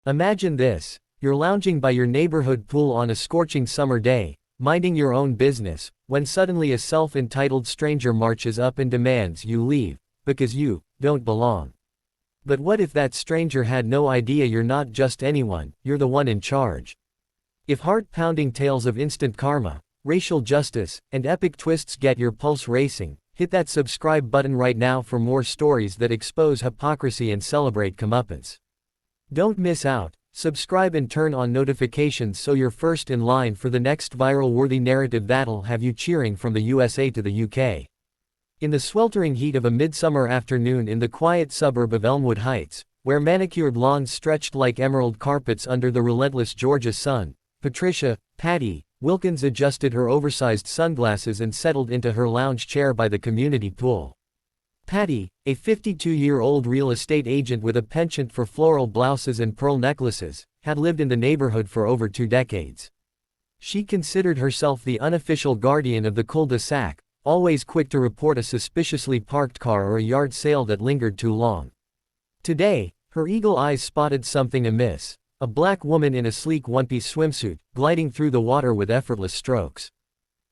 Imagine this. You're lounging by your neighborhood pool on a scorching summer day, minding your own business, when suddenly a self-entitled stranger marches up and demands you leave, because you don't belong. But what if that stranger had no idea you're not just anyone, you're the one in charge? If heart-pounding tales of instant karma, racial justice, and epic twists get your pulse racing, hit that subscribe button right now for more stories that expose hypocrisy and celebrate comeuppance. Don't miss out. Subscribe and turn on notifications so you're first in line for the next viral-worthy narrative that'll have you cheering from the USA to the UK. In the sweltering heat of a midsummer afternoon in the quiet suburb of Elmwood Heights, where manicured lawns stretched like emerald carpets under the relentless Georgia sun, Patricia, Patty, Wilkins adjusted her oversized sunglasses and settled into her lounge chair by the community pool. Patty, a 52-year-old real estate agent with a penchant for floral blouses and pearl necklaces, had lived in the neighborhood for over 2 decades. She considered herself the unofficial guardian of the cul-de-sac, always quick to report a suspiciously parked car or a yard sale that lingered too long. Today, her eagle eyes spotted something amiss. A black woman in a sleek one-piece swimsuit, gliding through the water with effortless strokes.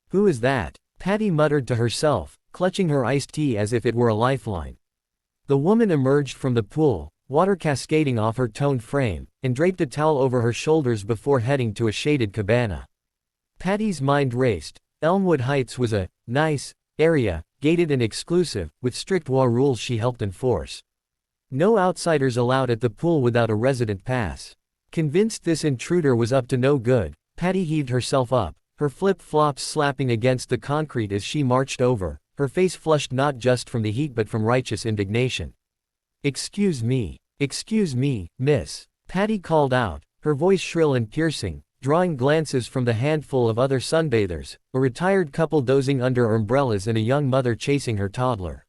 "Who is that?" Patty muttered to herself, clutching her iced tea as if it were a lifeline. The woman emerged from the pool, water cascading off her toned frame, and draped a towel over her shoulders before heading to a shaded cabana. Patty's mind raced. Elmwood Heights was a nice area, gated and exclusive, with strict law rules she helped enforce. No outsiders allowed at the pool without a resident pass. Convinced this intruder was up to no good, Patty heaved herself up, her flip-flops slapping against the concrete as she marched over, her face flushed not just from the heat but from righteous indignation. Excuse me, miss," Patty called out, her voice shrill and piercing, drawing glances from the handful of other sunbathers, a retired couple dozing under umbrellas and a young mother chasing her toddler.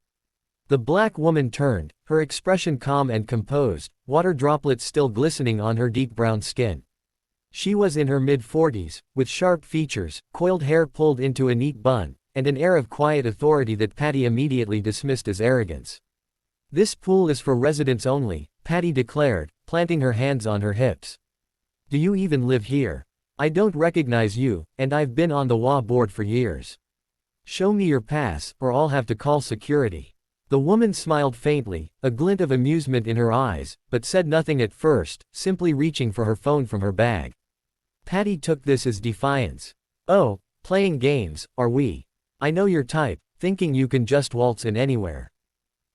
The black woman turned, her expression calm and composed, water droplets still glistening on her deep brown skin. She was in her mid-40s, with sharp features, coiled hair pulled into a neat bun, and an air of quiet authority that Patty immediately dismissed as arrogance. "This pool is for residents only," Patty declared, planting her hands on her hips. "Do you even live here? I don't recognize you, and I've been on the WA board for years. Show me your pass, or I'll have to call security." The woman smiled faintly, a glint of amusement in her eyes, but said nothing at first, simply reaching for her phone from her bag. Patty took this as defiance. "Oh, playing games, are we? I know your type, thinking you can just waltz in anywhere.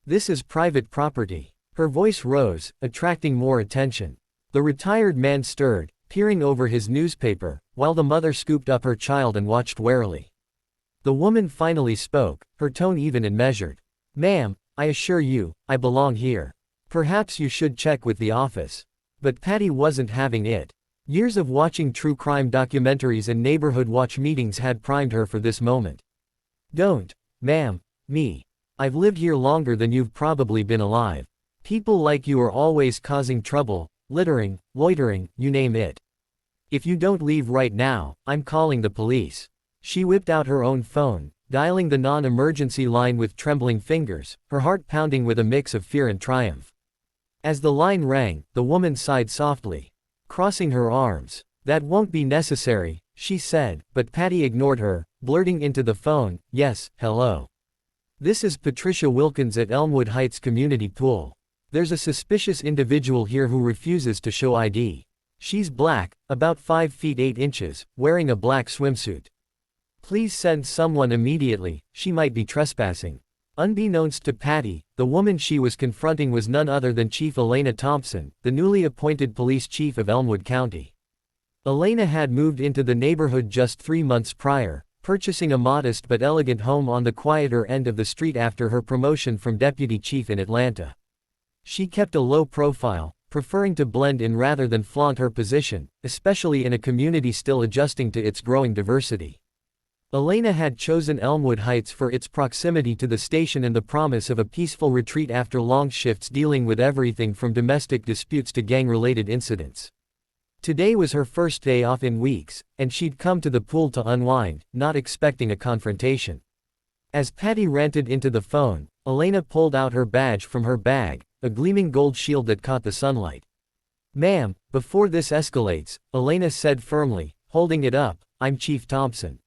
This is private property." Her voice rose, attracting more attention. The retired man stirred, peering over his newspaper, while the mother scooped up her child and watched warily. The woman finally spoke, her tone even and measured. "Ma'am, I assure you, I belong here. Perhaps you should check with the office." But Patty wasn't having it. Years of watching true crime documentaries and neighborhood watch meetings had primed her for this moment. "Don't, ma'am, me. I've lived here longer than you've probably been alive. People like you are always causing trouble, littering, loitering, you name it. If you don't leave right now, I'm calling the police." She whipped out her own phone, dialing the non-emergency line with trembling fingers, her heart pounding with a mix of fear and triumph. As the line rang, the woman sighed softly, crossing her arms. "That won't be necessary," she said, but Patty ignored her, blurting into the phone, "Yes, hello. This is Patricia Wilkins at Elmwood Heights Community Pool. There's a suspicious individual here who refuses to show ID. She's black, about 5 feet 8 inches, wearing a black swimsuit. Please send someone immediately, she might be trespassing." Unbeknownst to Patty, the woman she was confronting was none other than Chief Elena Thompson, the newly appointed police chief of Elmwood County. Elena had moved into the neighborhood just 3 months prior, purchasing a modest but elegant home on the quieter end of the street after her promotion from deputy chief in Atlanta. She kept a low profile, preferring to blend in rather than flaunt her position, especially in a community still adjusting to its growing diversity. Elena had chosen Elmwood Heights for its proximity to the station and the promise of a peaceful retreat after long shifts dealing with everything from domestic disputes to gang-related incidents. Today was her first day off in weeks, and she'd come to the pool to unwind, not expecting a confrontation. As Patty ranted into the phone, Elena pulled out her badge from her bag, a gleaming gold shield that caught the sunlight. Ma'am, before this escalates, Elena said firmly, holding it up, I'm Chief Thompson.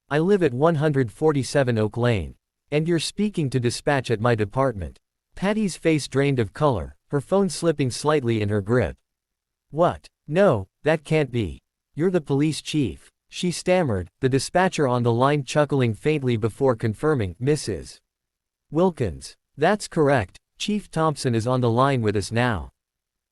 I live at 147 Oak Lane. And you're speaking to dispatch at my department. Patty's face drained of color, her phone slipping slightly in her grip. What? No, that can't be. You're the police chief. She stammered, the dispatcher on the line chuckling faintly before confirming, Mrs. Wilkins. That's correct, Chief Thompson is on the line with us now.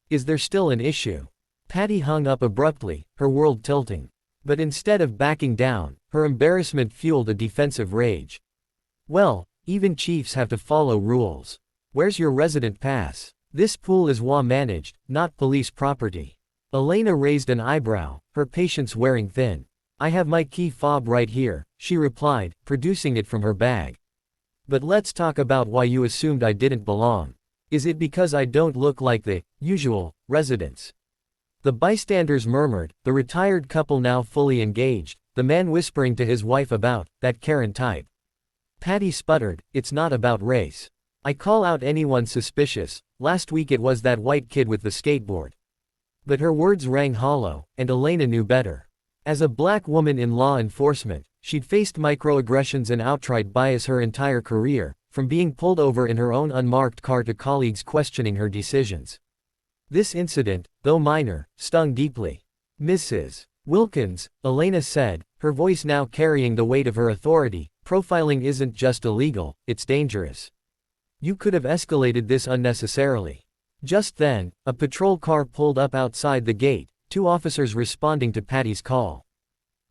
Is there still an issue? Patty hung up abruptly, her world tilting. But instead of backing down, her embarrassment fueled a defensive rage. Well, even chiefs have to follow rules. Where's your resident pass? This pool is WA managed, not police property. Elena raised an eyebrow, her patience wearing thin. I have my key fob right here, she replied, producing it from her bag. But let's talk about why you assumed I didn't belong. Is it because I don't look like the usual residents? The bystanders murmured, the retired couple now fully engaged, the man whispering to his wife about that Karen type. Patty sputtered, it's not about race. I call out anyone suspicious. Last week it was that white kid with the skateboard. But her words rang hollow, and Elena knew better. As a black woman in law enforcement, she'd faced microaggressions and outright bias her entire career, from being pulled over in her own unmarked car to colleagues questioning her decisions. This incident, though minor, stung deeply. Mrs. Wilkins, Elena said, her voice now carrying the weight of her authority, profiling isn't just illegal, it's dangerous. You could have escalated this unnecessarily. Just then, a patrol car pulled up outside the gate, 2 officers responding to Patty's call.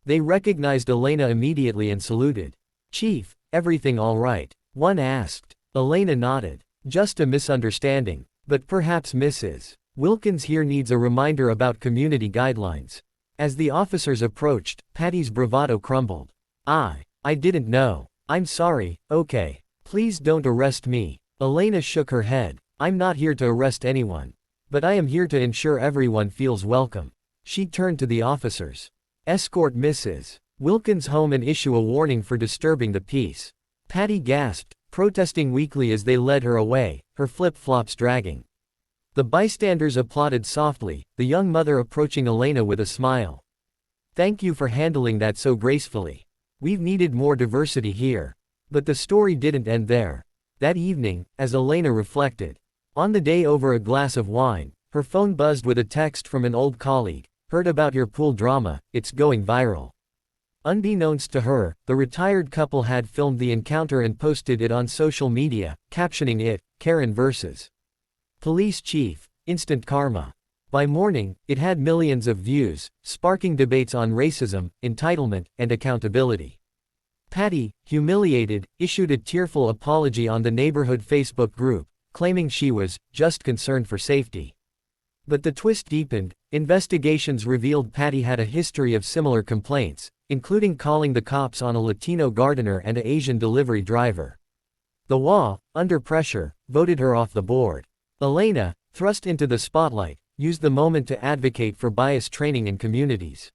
They recognized Elena immediately and saluted. Chief, everything all right? One asked. Elena nodded. Just a misunderstanding, but perhaps Mrs. Wilkins here needs a reminder about community guidelines. As the officers approached, Patty's bravado crumbled. I didn't know. I'm sorry, okay. Please don't arrest me. Elena shook her head. I'm not here to arrest anyone. But I am here to ensure everyone feels welcome. She turned to the officers. Escort Mrs. Wilkins home and issue a warning for disturbing the peace. Patty gasped, protesting weakly as they led her away, her flip-flops dragging. The bystanders applauded softly, the young mother approaching Elena with a smile. Thank you for handling that so gracefully. We've needed more diversity here. But the story didn't end there. That evening, as Elena reflected, on the day over a glass of wine, her phone buzzed with a text from an old colleague. Heard about your pool drama, it's going viral. Unbeknownst to her, the retired couple had filmed the encounter and posted it on social media, captioning it, Karen vs. Police Chief, Instant Karma. By morning, it had millions of views, sparking debates on racism, entitlement, and accountability. Patty, humiliated, issued a tearful apology on the neighborhood Facebook group, claiming she was just concerned for safety. But the twist deepened. Investigations revealed Patty had a history of similar complaints, including calling the cops on a Latino gardener and an Asian delivery driver. The WA, under pressure, voted her off the board. Elena, thrust into the spotlight, used the moment to advocate for bias training in communities.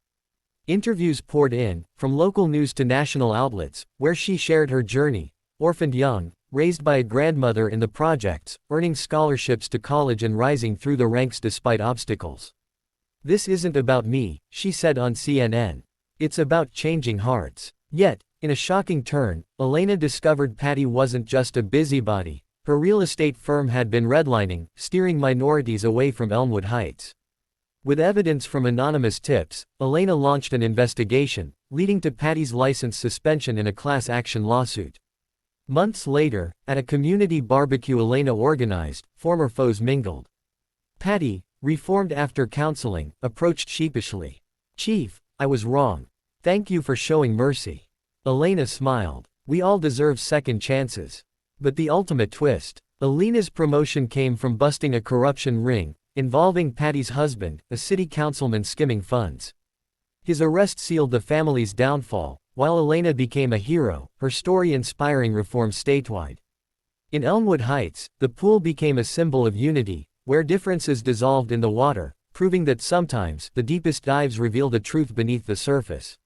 Interviews poured in, from local news to national outlets, where she shared her journey, orphaned young, raised by a grandmother in the projects, earning scholarships to college and rising through the ranks despite obstacles. This isn't about me, she said on CNN. It's about changing hearts. Yet, in a shocking turn, Elena discovered Patty wasn't just a busybody. Her real estate firm had been redlining, steering minorities away from Elmwood Heights. With evidence from anonymous tips, Elena launched an investigation, leading to Patty's license suspension in a class action lawsuit. Months later, at a community barbecue Elena organized, former foes mingled. Patty, reformed after counseling, approached sheepishly. Chief, I was wrong. Thank you for showing mercy. Elena smiled. We all deserve second chances. But the ultimate twist. Elena's promotion came from busting a corruption ring, involving Patty's husband, a city councilman skimming funds. His arrest sealed the family's downfall, while Elena became a hero, her story inspiring reform statewide. In Elmwood Heights, the pool became a symbol of unity, where differences dissolved in the water, proving that sometimes the deepest dives reveal the truth beneath the surface.